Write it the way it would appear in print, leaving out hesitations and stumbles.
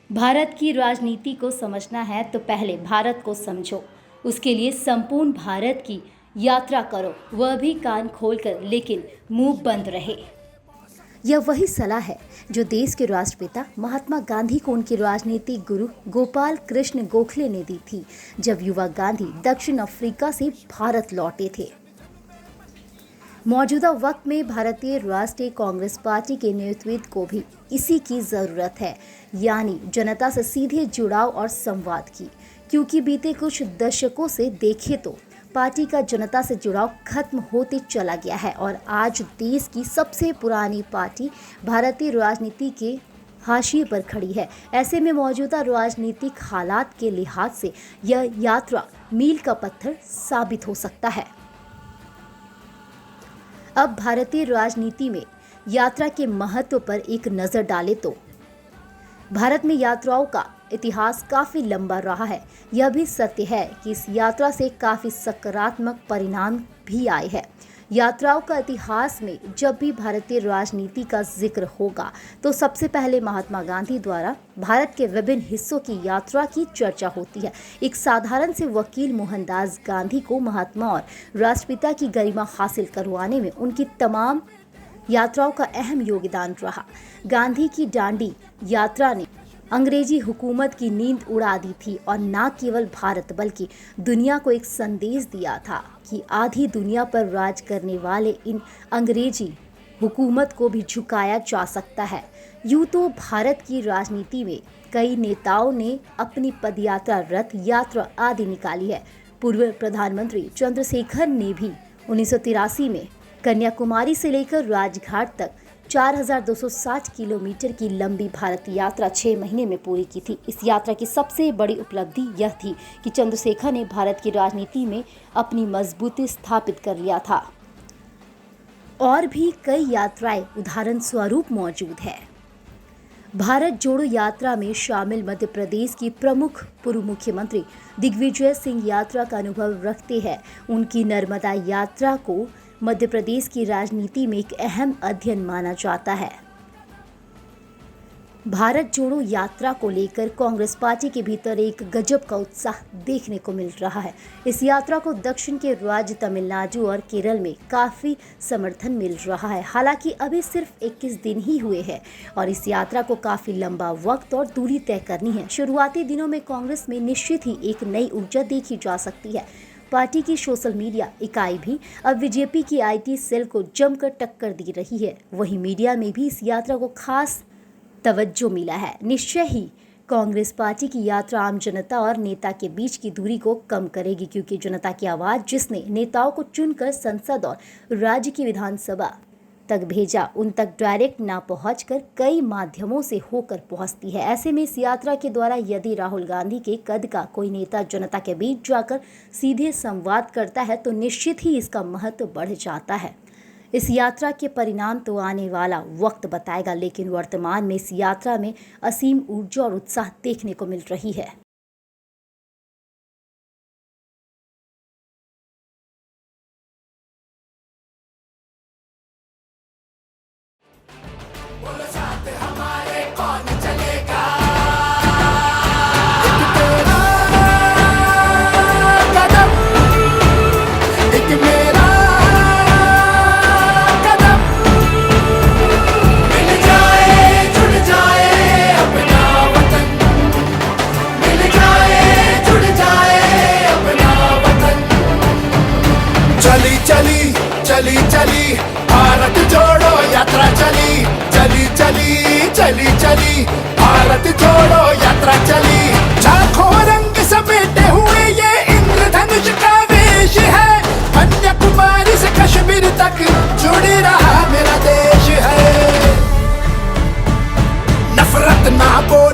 भारत की राजनीति को समझना है तो पहले भारत को समझो। उसके लिए संपूर्ण भारत की यात्रा करो, वह भी कान खोलकर लेकिन मुंह बंद रहे। यह वही सलाह है जो देश के राष्ट्रपिता महात्मा गांधी को उनके राजनीतिक गुरु गोपाल कृष्ण गोखले ने दी थी जब युवा गांधी दक्षिण अफ्रीका से भारत लौटे थे। मौजूदा वक्त में भारतीय राष्ट्रीय कांग्रेस पार्टी के नेतृत्व को भी इसी की जरूरत है, यानी जनता से सीधे जुड़ाव और संवाद की, क्योंकि बीते कुछ दशकों से देखें तो पार्टी का जनता से जुड़ाव खत्म होते चला गया है और आज देश की सबसे पुरानी पार्टी भारतीय राजनीति के हाशिए पर खड़ी है। ऐसे में मौजूदा राजनीतिक हालात के लिहाज से यह यात्रा मील का पत्थर साबित हो सकता है। अब भारतीय राजनीति में यात्रा के महत्व पर एक नजर डालें तो भारत में यात्राओं का इतिहास काफी लंबा रहा है। यह भी सत्य है कि इस यात्रा से काफी सकारात्मक परिणाम भी आए हैं। यात्राओं का इतिहास में जब भी भारतीय राजनीति का जिक्र होगा तो सबसे पहले महात्मा गांधी द्वारा भारत के विभिन्न हिस्सों की यात्रा की चर्चा होती है। एक साधारण से वकील मोहनदास गांधी को महात्मा और राष्ट्रपिता की गरिमा हासिल करवाने में उनकी तमाम यात्राओं का अहम योगदान रहा। गांधी की दांडी यात्रा ने अंग्रेजी हुकूमत की नींद उड़ा दी थी और न केवल भारत बल्कि दुनिया को एक संदेश दिया था कि आधी दुनिया पर राज करने वाले इन अंग्रेजी हुकूमत को भी झुकाया जा सकता है। यूं तो भारत की राजनीति में कई नेताओं ने अपनी पदयात्रा, रथ यात्रा आदि निकाली है। पूर्व प्रधानमंत्री चंद्रशेखर ने भी 1983 में कन्याकुमारी से लेकर राजघाट तक 4260 किलोमीटर की लंबी भारत यात्रा 6 महीने में पूरी की थी। इस यात्रा की सबसे बड़ी उपलब्धि यह थी कि चंद्रशेखर ने भारत की राजनीति में अपनी मजबूती स्थापित कर लिया था। और भी कई यात्राएं उदाहरण स्वरूप मौजूद है। भारत जोड़ो यात्रा में शामिल मध्य प्रदेश की प्रमुख पूर्व मुख्यमंत्री दिग्विजय सिंह यात्रा का अनुभव रखते हैं। उनकी नर्मदा यात्रा को मध्य प्रदेश की राजनीति में एक अहम अध्ययन माना जाता है। भारत जोड़ो यात्रा को लेकर कांग्रेस पार्टी के भीतर एक गजब का उत्साह देखने को मिल रहा है। इस यात्रा को दक्षिण के राज्य तमिलनाडु और केरल में काफी समर्थन मिल रहा है। हालांकि अभी सिर्फ 21 दिन ही हुए हैं और इस यात्रा को काफी लंबा वक्त और दूरी तय करनी है। शुरुआती दिनों में कांग्रेस में निश्चित ही एक नई ऊर्जा देखी जा सकती है। पार्टी की सोशल मीडिया इकाई भी अब बीजेपी की आईटी सेल को जमकर टक्कर दे रही है। वहीं मीडिया में भी इस यात्रा को खास तवज्जो मिला है। निश्चय ही कांग्रेस पार्टी की यात्रा आम जनता और नेता के बीच की दूरी को कम करेगी, क्योंकि जनता की आवाज जिसने नेताओं को चुनकर संसद और राज्य की विधानसभा तक भेजा, उन तक डायरेक्ट ना पहुंचकर कई माध्यमों से होकर पहुंचती है। ऐसे में इस यात्रा के द्वारा यदि राहुल गांधी के कद का कोई नेता जनता के बीच जाकर सीधे संवाद करता है तो निश्चित ही इसका महत्व बढ़ जाता है। इस यात्रा के परिणाम तो आने वाला वक्त बताएगा, लेकिन वर्तमान में इस यात्रा में असीम ऊर्जा और उत्साह देखने को मिल रही है। चली चली भारत जोड़ो यात्रा चली, चली चली चली चली भारत जोड़ो यात्रा चली। लाखों रंग समेटे हुए ये इंद्रधनुष का वेश है। कन्याकुमारी से कश्मीर तक जुड़ रहा मेरा देश है। नफरत ना बोल